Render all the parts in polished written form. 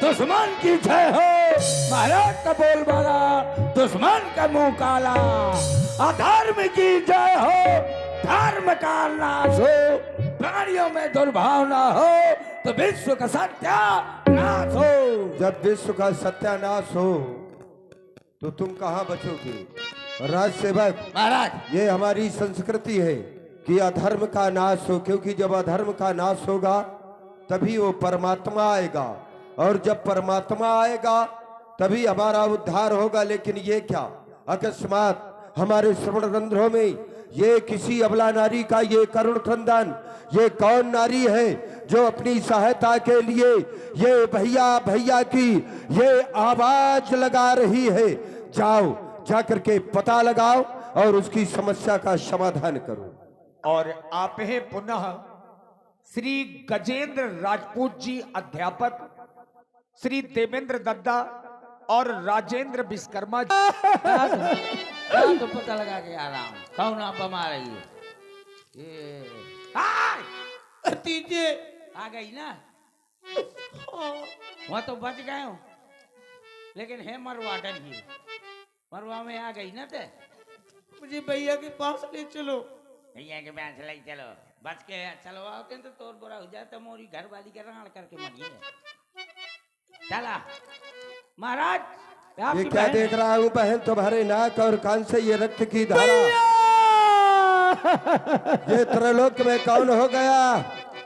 दुश्मन की जय हो। महाराज का बोल मारा, दुश्मन का मुंह काला। अधर्म की जय हो, धर्म का नाश हो। प्राणियों में दुर्भावना हो तो विश्व का सत्यानाश हो। जब विश्व का सत्यानाश हो तो तुम कहाँ बचोगे राज सेवक? महाराज, ये हमारी संस्कृति है कि अधर्म का नाश हो, क्योंकि जब अधर्म का नाश होगा तभी वो परमात्मा आएगा, और जब परमात्मा आएगा तभी हमारा उद्धार होगा। लेकिन ये क्या अकस्मात हमारे श्रवण रंध्रों में ये किसी अबला नारी का ये करुण क्रंदन, ये कौन नारी है जो अपनी सहायता के लिए ये भैया भैया की ये आवाज लगा रही है? जाओ जाकर के पता लगाओ और उसकी समस्या का समाधान करो। और आप हैं पुनः श्री गजेंद्र राजपूत जी अध्यापक, श्री देवेंद्र दद्दा और राजेंद्र विश्वकर्मा जी। तो पता लगा के आ रहा हूँ कौन आप बमा रही है। ये तीजे आ गई ना, वहाँ तो बच गए हो, लेकिन है मरवाडन ही। मरवा में आ गई ना ते मुझे भैया के पास ले चलो। भैया के पास ले चलो, बच के चलो आओ तो तोर बुरा हो जाए तो मोरी घर वाली के राण करके मरिए। चला महाराज, ये क्या देख रहा हूँ बहन? तुम्हारे नाक और कान से ये रक्त की धारा, ये त्रैलोक में कौन हो गया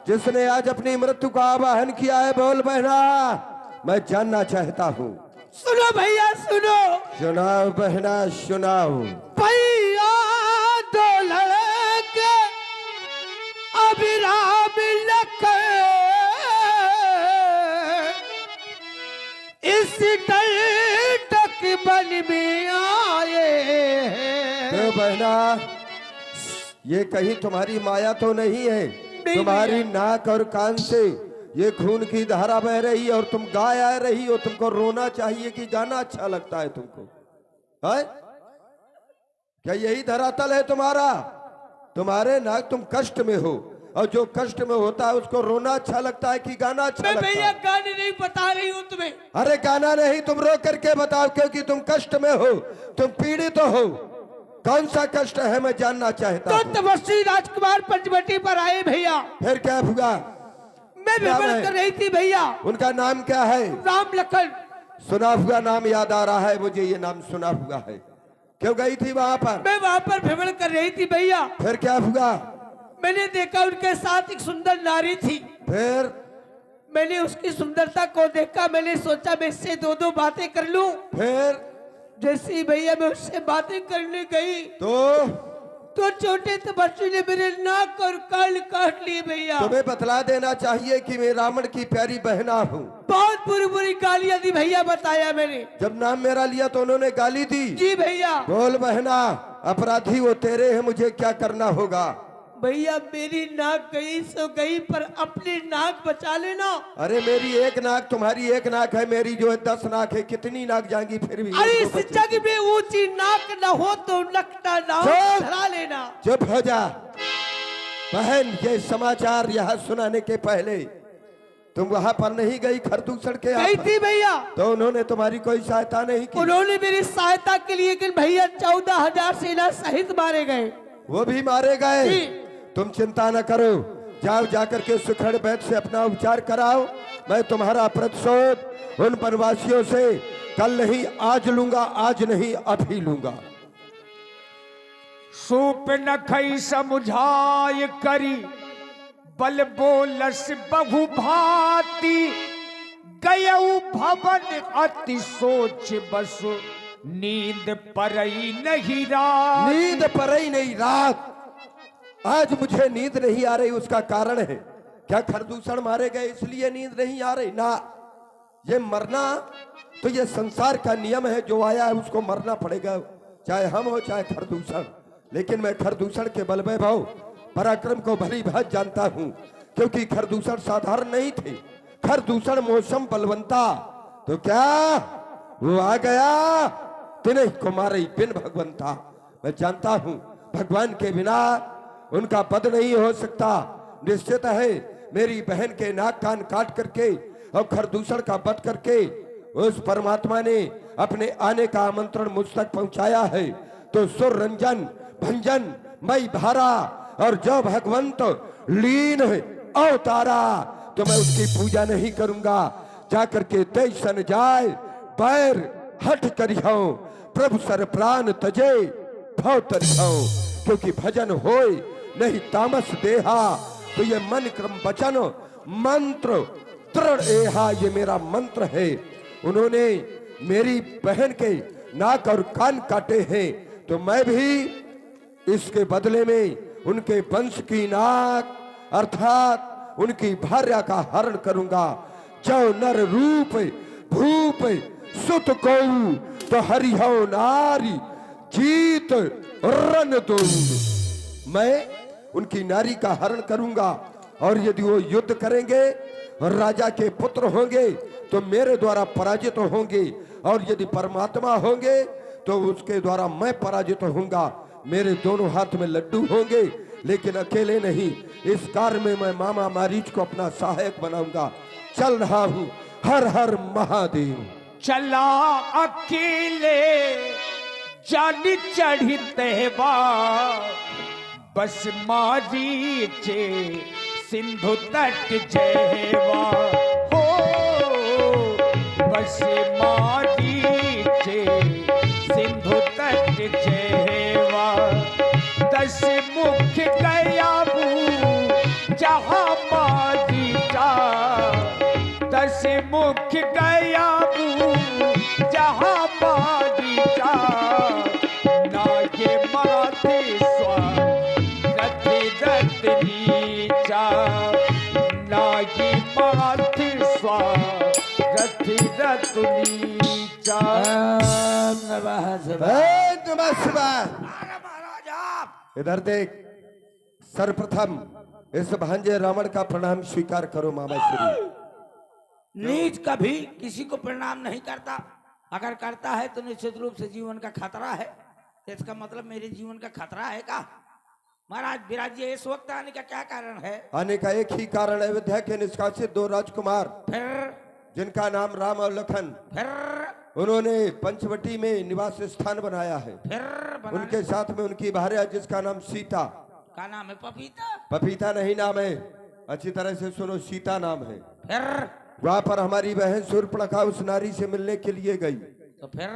जिसने आज अपनी मृत्यु का आवाहन किया है? बोल बहना, मैं जानना चाहता हूँ। सुनो भैया सुनो। सुनाओ बहना सुनाओ। भैया दो लड़के अभिराम लखन इस टक बन में आए हैं। तो बहना, ये कहीं तुम्हारी माया तो नहीं है? तुम्हारी नाक और कान से ये खून की धारा बह रही है और तुम गाय आ रही हो। तुमको रोना चाहिए कि गाना अच्छा लगता है तुमको? है क्या यही धरातल है तुम्हारा? तुम्हारे नाक, तुम कष्ट में हो, और जो कष्ट में होता है उसको रोना अच्छा लगता है कि गाना अच्छा लगता है? भैया गाने नहीं बता रही हूँ तुम्हें। अरे गाना नहीं, तुम रो करके बताओ, क्योंकि तुम कष्ट में हो, तुम पीड़ित हो। कौन सा कष्ट है मैं जानना चाहता हूँ। तो तपस्वी राजकुमार पंचवटी पर आए भैया। फिर क्या हुआ? मैं विमल कर रही थी भैया। उनका नाम क्या है? राम लखन। सुना हुआ नाम याद आ रहा है मुझे, ये नाम सुना हुआ है। क्यों गई थी वहां पर? मैं वहां पर भ्रमण कर रही थी भैया। फिर क्या हुआ? मैंने देखा उनके साथ एक सुंदर नारी थी। फिर मैंने उसकी सुंदरता को देखा, मैंने सोचा मैं इससे दो दो बातें कर लूं। फिर जैसी भैया मैं उससे बातें करने गई तो छोटे तपस्वी ने मेरे नाक और कान काट लिए भैया। तुम्हें बतला देना चाहिए कि मैं रावण की प्यारी बहना हूँ। बहुत बुरी बुरी गालियां दी भैया, बताया मैंने। जब नाम मेरा लिया तो उन्होंने गाली दी? जी भैया। बोल बहना, अपराधी वो तेरे हैं, मुझे क्या करना होगा? भैया मेरी नाक गई सो गई, पर अपनी नाक बचा लेना। अरे मेरी एक नाक, तुम्हारी एक नाक है, मेरी जो है 10 नाक है। कितनी नाक जाएंगी फिर भी? अरे इस जग में ऊंची नाक न हो तो नकटा नाक धरा लेना। चुप हो जा बहन। ये समाचार यहाँ सुनाने के पहले तुम वहाँ पर नहीं गई खरदूषण के? गई थी भैया। तो उन्होंने तुम्हारी कोई सहायता नहीं की? उन्होंने मेरी सहायता के लिए कि भैया 14,000 सेना सहित मारे गए। वो भी मारे गए? तुम चिंता न करो, जाओ जाकर के सुखड़ वैद्य से अपना उपचार कराओ। मैं तुम्हारा प्रतिशोध उन वनवासियों से कल नहीं आज लूंगा, आज नहीं अभी लूंगा। सूप न खई समुझाय करी, बल बोलस बहु भांति, गयऊ भवन अति सोच बसु, नींद परई नहीं रात। नींद परई नहीं रात? आज मुझे नींद नहीं आ रही, उसका कारण है क्या? खरदूषण मारे गए इसलिए नींद नहीं आ रही? ना, ये मरना तो ये संसार का नियम है, जो आया है उसको मरना पड़ेगा, चाहे हम हो चाहे खरदूषण। लेकिन मैं खरदूषण के बल वैभव पराक्रम को भली भांति जानता हूँ, क्योंकि खरदूषण साधारण नहीं थे। खरदूषण मौसम बलवंता, तो क्या वो आ गया तिन्हीं को मारे बिन भगवंता। मैं जानता हूँ भगवान के बिना उनका पद नहीं हो सकता। निश्चित है मेरी बहन के नाक कान काट करके और खरदूषण का वध करके उस परमात्मा ने अपने आने का आमंत्रण मुझ तक पहुंचाया है, तो सुर रंजन भंजन मई धारा, और जो भगवंत लीन अवतारा, तो मैं उसकी पूजा नहीं करूंगा। जाकर के तेज सन जाए पैर हट करियो, प्रभु सर प्राण तजे भव तरियो, क्योंकि भजन होय नहीं तामस देहा, तो ये मन क्रम वचन मंत्र तृण एहा, ये मेरा मंत्र है। उन्होंने मेरी बहन के नाक और कान काटे हैं, तो मैं भी इसके बदले में उनके वंश की नाक अर्थात उनकी भार्या का हरण करूंगा। जो नर रूप भूप सुत को, तो हरिहो नारी जीत रन दो, मैं उनकी नारी का हरण करूंगा। और यदि वो युद्ध करेंगे और राजा के पुत्र होंगे तो मेरे द्वारा पराजित होंगे, और यदि परमात्मा होंगे तो उसके द्वारा मैं पराजित होऊंगा। मेरे दोनों हाथ में लड्डू होंगे, लेकिन अकेले नहीं। इस कार्य में मैं मामा मारीच को अपना सहायक बनाऊंगा। चल रहा हूं, हर हर महादेव। चला अकेले जान चढ़ते बा, बस मारी चे सिंधु तट जेवा हो, बस मारी चे सिंधु तट जेवा। 10 मुख गया जहाँ मारी जा, 10 मुख गया जहाँ मारी जा, ना ये माथे रति नीचा, ना ये माथे रति नीचा। महाराज आप इधर देख, सर्वप्रथम इस भांजे रावण का प्रणाम स्वीकार करो मामा श्री। नीच कभी किसी को प्रणाम नहीं करता, अगर करता है तो निश्चित रूप से जीवन का खतरा है। इसका मतलब मेरे जीवन का खतरा है का? महाराज विराजिए, इस वक्त आने का क्या कारण है? आने का एक ही कारण है, अयोध्या के निष्कासित 2 राजकुमार, फिर जिनका नाम राम और लखन, फिर उन्होंने पंचवटी में निवास स्थान बनाया है। फिर उनके साथ में उनकी भार्या, जिसका नाम सीता, का नाम है पपीता। पपीता नहीं नाम है, अच्छी तरह से सुनो, सीता नाम है। फिर वहां पर हमारी बहन शूर्पणखा उस नारी से मिलने के लिए गई, तो फिर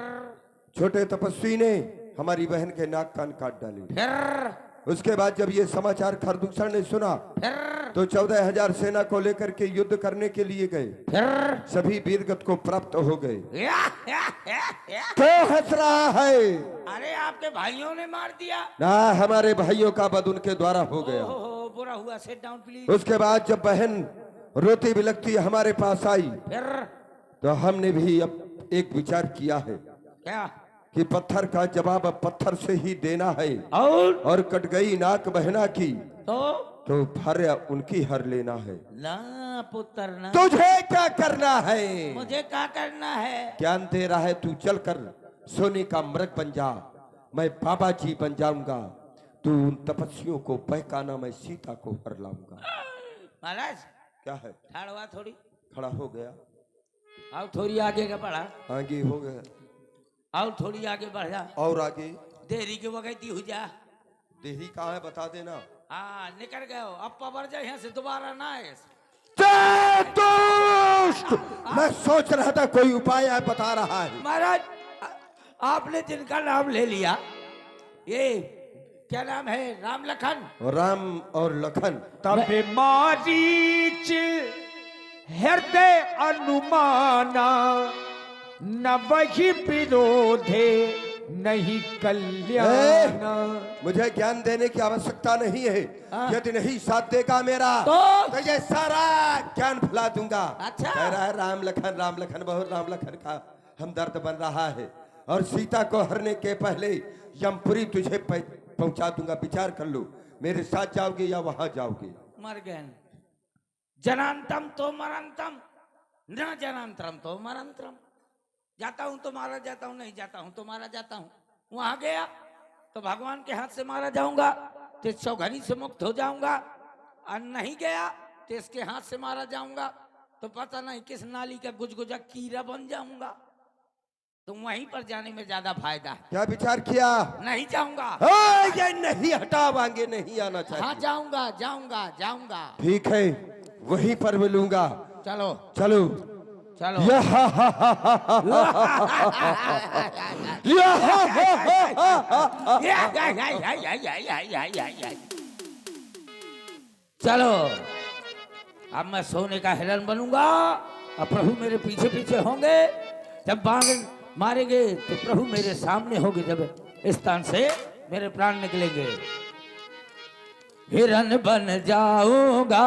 छोटे तपस्वी ने हमारी बहन के नाक कान काट डाले। फिर उसके बाद जब ये समाचार खरदूषण ने सुना, फिर तो 14,000 सेना को लेकर के युद्ध करने के लिए गए। फिर सभी वीरगत को प्राप्त हो गए। या। क्यों हंस रहा है? अरे आपके भाइयों ने मार दिया ना, हमारे भाइयों का वध उनके द्वारा हो गया। ओहो, बुरा हुआ, सिट डाउन प्लीज। उसके बाद जब बहन रोती बिलखती हमारे पास आई, फिर तो हमने भी अब एक विचार किया है क्या? कि पत्थर का जवाब अब पत्थर से ही देना है। और कट गई नाक बहना की, तो भार्या उनकी हर लेना है। ना पुत्र ना, तुझे क्या करना है? मुझे क्या करना है? ज्ञान दे रहा है, तू चल कर सोने का मृग बन जा, मैं बाबा जी बन जाऊंगा। तू उन तपस्वियों को बहकाना, मैं सीता को हर लाऊंगा। महाराज क्या है? ठाड़वा थोड़ी, खड़ा हो गया, आओ थोड़ी आगे का बढ़ा, आगे हो गया, आओ थोड़ी आगे बढ़ जा, और आगे। देरी के वगैती हो जा। देही कहाँ है बता देना। हाँ निकल गए हो, अब पवर जा यहाँ से दोबारा ना आए। दुष्ट! मैं सोच रहा था कोई उपाय है, बता रहा है। महाराज आपने जिनका नाम ले लिया, ये क्या नाम है? राम लखन। राम और लखन। तब मारीच हृदय अनुमाना, न वही विरोधे नहीं कल्याण। मुझे ज्ञान देने की आवश्यकता नहीं है। हाँ। यदि नहीं साथ देगा मेरा, तो ये सारा ज्ञान भुला दूंगा। अच्छा। कह रहा है राम लखन बहुत राम लखन का हमदर्द बन रहा है, और सीता को हरने के पहले यमपुरी तुझे पहुंचा दूंगा। विचार कर लो, मेरे साथ जाओगे या वहां जाओगे? मर गए। जनांतम तो मरंतम, न जनांतरम तो मरंतरम। जाता हूं तो मारा जाता हूं, नहीं जाता हूं तो मारा जाता हूं। वहां गया तो भगवान के हाथ से मारा जाऊंगा, तो सौघनी से मुक्त हो जाऊंगा, और नहीं गया तो इसके हाथ से मारा जाऊंगा। तो पता नहीं किस नाली का गुजगुजा कीड़ा बन जाऊंगा। तो वहीं पर जाने में ज्यादा फायदा है। क्या विचार किया? नहीं जाऊंगा। ये नहीं, हटा आगे नहीं आना हाँ चाहिए। जाऊंगा जाऊंगा जाऊंगा। ठीक है, वहीं पर मिलूंगा। चलो चलो चलो। चलो अब मैं सोने का हिरण बनूंगा और प्रभु मेरे पीछे पीछे होंगे। जब बाण मारेंगे तो प्रभु मेरे सामने होंगे। जब इस स्थान से मेरे प्राण निकलेंगे। हिरण बन जाऊंगा,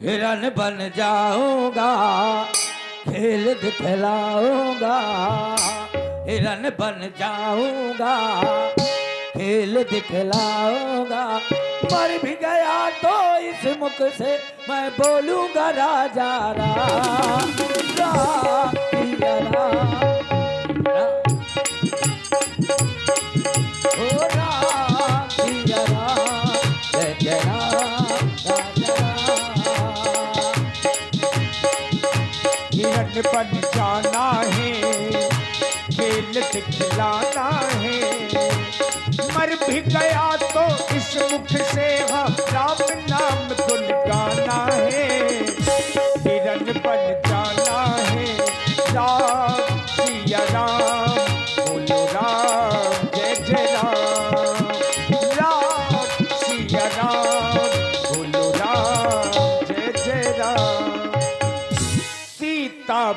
हिरण बन जाऊंगा, खेल दिखलाऊंगा। हिरण बन जाऊंगा, खेल दिखलाऊंगा। मर भी गया तो इस मुख से मैं बोलूंगा राजा राम राम पिया राम ओ राम पिया राम जय जय राम राजा राम। हिरण बन जाना है, खेल दिखलाना है। मर भी गया तो इस मुख से हम राम नाम गुन गाना है। हिरण बन जाना है, राम सिया राम बोलो राम जय जय राम। राम सिया राम बोलो राम जय जय राम। सीता